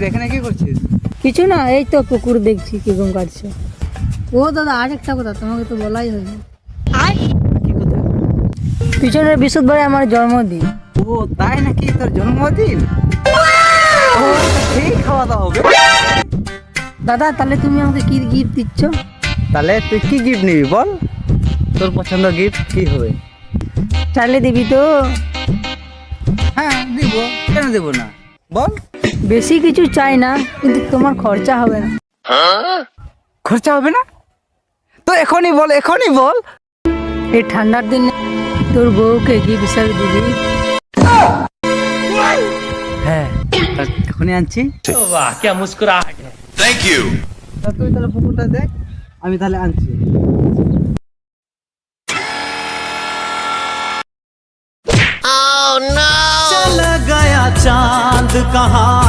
কি এখানে কি করছিস? কিছু না, এই তো পুকুর দেখছি কিরকম কাটছে। ও দাদা, আরেকটা কথা তোমাকে তো বলাই হয়নি। কি কথা? পিছনের বৃহস্পতিবারে আমার জন্মদিন। ও তাই নাকি, তোর জন্মদিন? ও সেই খাওয়া দাওয়া হবে। দাদা, তাহলে তুমি আমাকে কি গিফট দিচ্ছ? তাহলে তুই কি গিফট নিবি বল? তোর পছন্দ গিফট কি হবে? চাইলে দিবি তো? হ্যাঁ দিব, কেন দেব না বল। বেশি কিছু চাই না, কিন্তু তোমার খরচা হবে না। খরচা হবে না তো এখনই বল, এখনই বল। এই ঠান্ডার দিনে তোর বউকে গিফট হিসাবে দিবি। হ্যাঁ এখনই আনছি। वाह क्या मुस्कुराहट है। Thank you. তুই তাহলে পুকুরটা দেখ, আমি তাহলে আনছি। चल गया चांद कहाँ